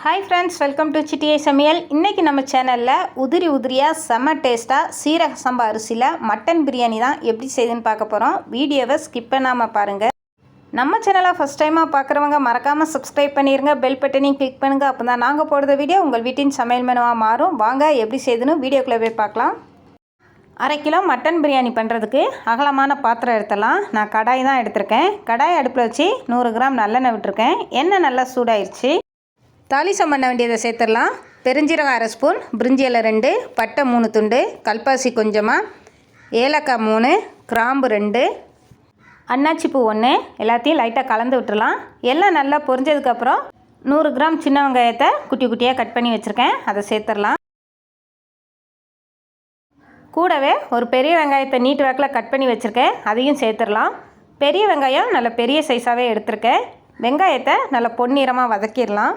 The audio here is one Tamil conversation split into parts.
ஹாய் ஃப்ரெண்ட்ஸ், வெல்கம் டு சிட்டியை சமையல். இன்றைக்கி நம்ம சேனலில் உதிரியாக செம்ம டேஸ்ட்டாக சீரக சம்பா அரிசியில் மட்டன் பிரியாணி தான் எப்படி செய்யுதுன்னு பார்க்க போகிறோம். வீடியோவை ஸ்கிப் பண்ணாமல் பாருங்கள். நம்ம சேனலை ஃபஸ்ட் டைமாக பார்க்குறவங்க மறக்காமல் சப்ஸ்கிரைப் பண்ணிடுங்க, பெல் பட்டனையும் கிளிக் பண்ணுங்கள். அப்போ தான் நாங்கள் போடுற வீடியோ உங்கள் வீட்டின் சமையல் மெனுவாக மாறும். வாங்க எப்படி செய்யுதுன்னு வீடியோக்குள்ளே போய் பார்க்கலாம். 1/2 கிலோ மட்டன் பிரியாணி பண்ணுறதுக்கு அகலமான பாத்திரம் எடுத்துடலாம். நான் கடாய் தான் எடுத்திருக்கேன். கடாய் அடுப்பில் வச்சு 100 கிராம் நல்லெண்ணெய் விட்டுருக்கேன். எண்ணெய் நல்லா சூடாயிருச்சு. தாளிசம் பண்ண வேண்டியதை சேர்த்துடலாம். பெருஞ்சீரகம் 1/2 ஸ்பூன், பிரிஞ்சி இலை 2, பட்டை 3 துண்டு, கல்பாசி கொஞ்சமாக, ஏலக்காய் 3, கிராம்பு 2, அன்னாச்சிப்பூ 1, எல்லாத்தையும் லைட்டாக கலந்து விட்டுடலாம். எல்லாம் நல்லா பொரிஞ்சதுக்கப்புறம் 100 கிராம் சின்ன வெங்காயத்தை குட்டி குட்டியாக கட் பண்ணி வச்சுருக்கேன், அதை சேர்த்துடலாம். கூடவே ஒரு பெரிய வெங்காயத்தை நீட்டு வாக்கில் கட் பண்ணி வச்சுருக்கேன், அதையும் சேர்த்துடலாம். பெரிய வெங்காயம் நல்ல பெரிய சைஸாகவே எடுத்திருக்கேன். வெங்காயத்தை நல்லா பொன்னிறமாக வதக்கிடலாம்.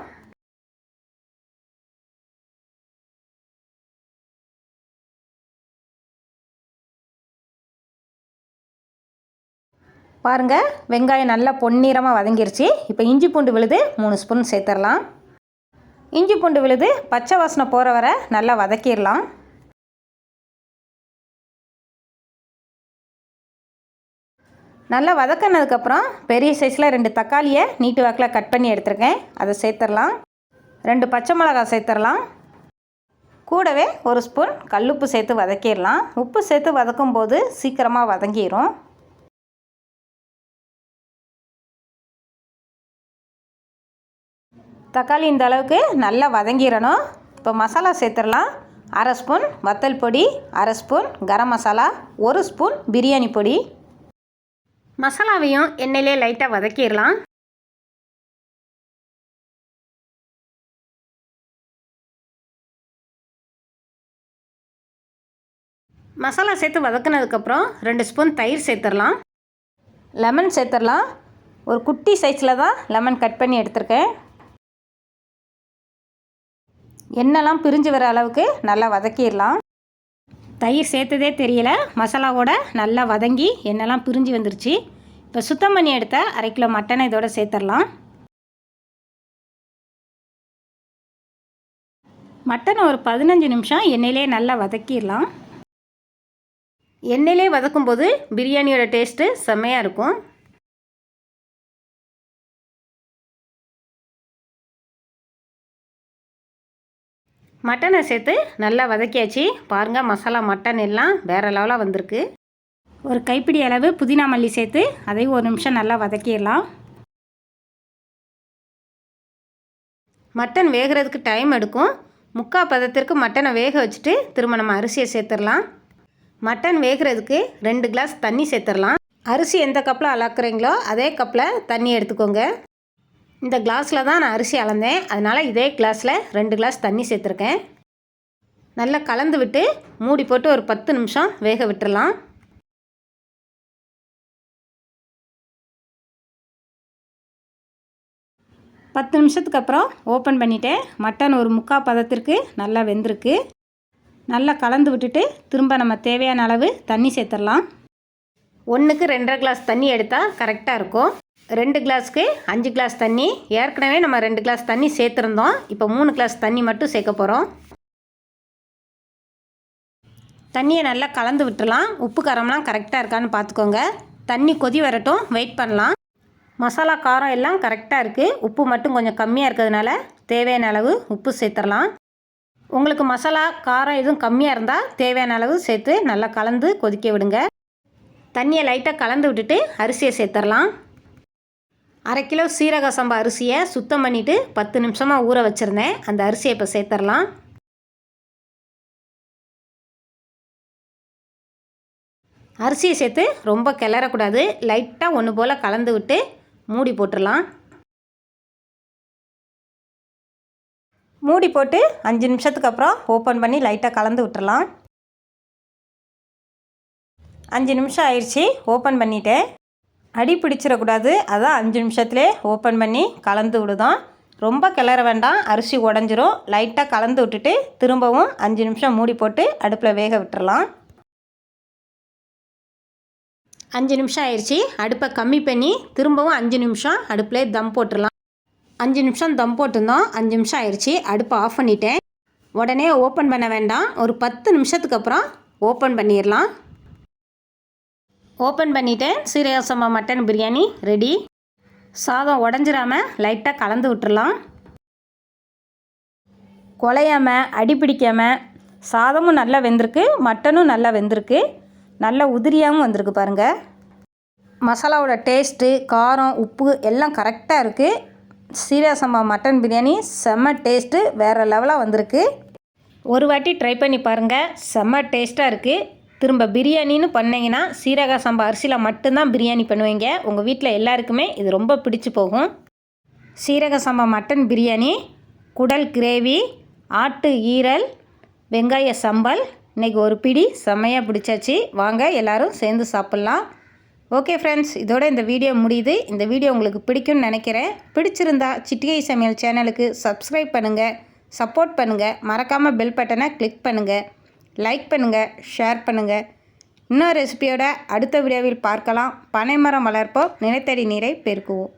பாருங்கள், வெங்காயம் நல்லா பொன்னிறமாக வதங்கிருச்சு. இப்போ இஞ்சி பூண்டு விழுது 3 ஸ்பூன் சேர்த்துடலாம். இஞ்சி பூண்டு விழுது பச்சை வாசனை போகிற வரை நல்லா வதக்கிடலாம். நல்லா வதக்கினதுக்கப்புறம் பெரிய சைஸில் 2 தக்காளியை நீட்டு வாக்கில் கட் பண்ணி எடுத்துருக்கேன், அதை சேர்த்துடலாம். 2 பச்சை மிளகாய் சேர்த்துடலாம். கூடவே 1 ஸ்பூன் கல்லுப்பு சேர்த்து வதக்கிடலாம். உப்பு சேர்த்து வதக்கும்போது சீக்கிரமாக வதங்கிடும். தக்காளி இந்த அளவுக்கு நல்லா வதங்கிடணும். இப்போ மசாலா சேர்த்துடலாம். 1/2 ஸ்பூன் வத்தல் பொடி, 1/2 ஸ்பூன் கரம் மசாலா, 1 ஸ்பூன் பிரியாணி பொடி. மசாலாவையும் எண்ணெயிலே லைட்டாக வதக்கிடலாம். மசாலா சேர்த்து வதக்குனதுக்கப்புறம் 2 ஸ்பூன் தயிர் சேர்த்துடலாம். லெமன் சேர்த்துடலாம். ஒரு குட்டி சைஸில் தான் லெமன் கட் பண்ணி எடுத்திருக்கேன். எண்ணெய்லாம் பிரிஞ்சு வர அளவுக்கு நல்லா வதக்கிடலாம். தயிர் சேர்த்ததே தெரியல, மசாலாவோட நல்லா வதங்கி எண்ணெய்லாம் பிரிஞ்சு வந்துருச்சு. இப்போ சுத்தம் பண்ணி எடுத்த 1/2 கிலோ மட்டனை இதோட சேர்த்துடலாம். மட்டனை ஒரு 15 நிமிஷம் எண்ணெயிலே நல்லா வதக்கிடலாம். எண்ணெயிலே வதக்கும்போது பிரியாணியோட டேஸ்ட்டு செம்மையாக இருக்கும். மட்டனை சேர்த்து நல்லா வதக்கியாச்சு. பாருங்கள், மசாலா மட்டன் எல்லாம் வேறு லெவலாக வந்திருக்கு. ஒரு கைப்பிடி அளவு புதினா மல்லி சேர்த்து அதையும் 1 நிமிஷம் நல்லா வதக்கிடலாம். மட்டன் வேகிறதுக்கு டைம் எடுக்கும். 3/4 பதத்திற்கு மட்டனை வேக வச்சுட்டு திரும்ப நம்ம அரிசியை சேர்த்துடலாம். மட்டன் வேகிறதுக்கு 2 கிளாஸ் தண்ணி சேர்த்துடலாம். அரிசி எந்த கப்பில் அளக்குறீங்களோ அதே கப்பில் தண்ணி எடுத்துக்கோங்க. இந்த கிளாஸில் தான் நான் அரிசி அளந்தேன், அதனால் இதே கிளாஸில் 2 கிளாஸ் தண்ணி சேர்த்துருக்கேன். நல்லா கலந்து விட்டு மூடி போட்டு ஒரு 10 நிமிஷம் வேக விட்டுறலாம். பத்து நிமிஷத்துக்கு அப்புறம் ஓப்பன் பண்ணிவிட்டேன். மட்டன் ஒரு 3/4 பதத்திற்கு நல்லா வெந்திருக்கு. நல்லா கலந்து விட்டுட்டு திரும்ப நம்ம தேவையான அளவு தண்ணி சேர்த்துடலாம். 1க்கு 2.5 கிளாஸ் தண்ணி எடுத்தால் கரெக்டாக இருக்கும். 2 கிளாஸ்க்கு 5 கிளாஸ் தண்ணி. ஏற்கனவே நம்ம 2 கிளாஸ் தண்ணி சேர்த்துருந்தோம். இப்போ 3 கிளாஸ் தண்ணி மட்டும் சேர்க்க போகிறோம். தண்ணியை நல்லா கலந்து விட்டுலாம். உப்பு காரம்லாம் கரெக்டாக இருக்கான்னு பார்த்துக்கோங்க. தண்ணி கொதி வரட்டும், வெயிட் பண்ணலாம். மசாலா காரம் எல்லாம் கரெக்டாக இருக்குது. உப்பு மட்டும் கொஞ்சம் கம்மியாக இருக்கிறதுனால தேவையான அளவு உப்பு சேர்த்துடலாம். உங்களுக்கு மசாலா காரம் எதுவும் கம்மியாக இருந்தால் தேவையான அளவு சேர்த்து நல்லா கலந்து கொதிக்க விடுங்க. தண்ணியை லைட்டாக கலந்து விட்டுட்டு அரிசியை சேர்த்துடலாம். 1/2 கிலோ சீரக சம்பா அரிசியை சுத்தம் பண்ணிவிட்டு 10 நிமிஷமாக ஊற வச்சுருந்தேன். அந்த அரிசியை இப்போ சேர்த்துடலாம். அரிசியை சேர்த்து ரொம்ப கிளறக்கூடாது, லைட்டாக ஒன்று போல் கலந்து விட்டு மூடி போட்டுடலாம். மூடி போட்டு 5 நிமிஷத்துக்கு அப்புறம் ஓப்பன் பண்ணி லைட்டாக கலந்து விட்டுறலாம். 5 நிமிஷம் ஆயிடுச்சு, ஓப்பன் பண்ணிவிட்டேன். அடி பிடிச்சிடக்கூடாது, அதான் 5 நிமிஷத்துலேயே ஓப்பன் பண்ணி கலந்து விடுதோம். ரொம்ப கிளற வேண்டாம், அரிசி உடஞ்சிரும். லைட்டாக கலந்து விட்டுட்டு திரும்பவும் 5 நிமிஷம் மூடி போட்டு அடுப்பில் வேக விட்டுறலாம். 5 நிமிஷம் ஆயிடுச்சு. அடுப்பை கம்மி பண்ணி திரும்பவும் 5 நிமிஷம் அடுப்பில் தம் போட்டுடலாம். 5 நிமிஷம் தம் போட்டிருந்தோம். 5 நிமிஷம் ஆயிடுச்சு. அடுப்பை ஆஃப் பண்ணிட்டேன். உடனே ஓப்பன் பண்ண வேண்டாம். ஒரு 10 நிமிஷத்துக்கு அப்புறம் ஓப்பன் பண்ணிடலாம். ஓப்பன் பண்ணிவிட்டேன். சீரக சம்பா மட்டன் பிரியாணி ரெடி. சாதம் உடஞ்சிராமல் லைட்டாக கலந்து விட்டுறலாம். குலையாமல் அடி பிடிக்காமல் சாதமும் நல்லா வெந்திருக்கு, மட்டனும் நல்லா வெந்திருக்கு, நல்ல உதிரியாகவும் வந்திருக்கு பாருங்கள். மசாலாவோட டேஸ்ட்டு, காரம், உப்பு எல்லாம் கரெக்டாக இருக்குது. சீரக சம்பா மட்டன் பிரியாணி செம்ம டேஸ்ட்டு, வேறு லெவலாக வந்திருக்கு. ஒரு வாட்டி ட்ரை பண்ணி பாருங்கள், செம்ம டேஸ்ட்டாக இருக்குது. திரும்ப பிரியாணின்னு பண்ணிங்கன்னா சீரக சம்பா அரிசியில் மட்டும்தான் பிரியாணி பண்ணுவீங்க. உங்கள் வீட்டில் எல்லாருக்குமே இது ரொம்ப பிடிச்சி போகும். சீரக சம்பா மட்டன் பிரியாணி, குடல் கிரேவி, ஆட்டு ஈரல், வெங்காய சம்பல், இன்றைக்கி ஒரு பிடி செம்மையாக பிடிச்சாச்சு. வாங்க எல்லோரும் சேர்ந்து சாப்பிட்லாம். ஓகே ஃப்ரெண்ட்ஸ், இதோட இந்த வீடியோ முடியுது. இந்த வீடியோ உங்களுக்கு பிடிக்கும்னு நினைக்கிறேன். பிடிச்சிருந்தா சிட்டிகை சமையல் சேனலுக்கு சப்ஸ்கிரைப் பண்ணுங்கள், சப்போர்ட் பண்ணுங்கள். மறக்காமல் பெல் பட்டனை கிளிக் பண்ணுங்கள், லைக் பண்ணுங்கள், ஷேர் பண்ணுங்கள். இன்னொரு ரெசிபியோட அடுத்த வீடியோவில் பார்க்கலாம். பனைமரம் வளர்ப்போம், நிலத்தடி நீரை பெருக்குவோம்.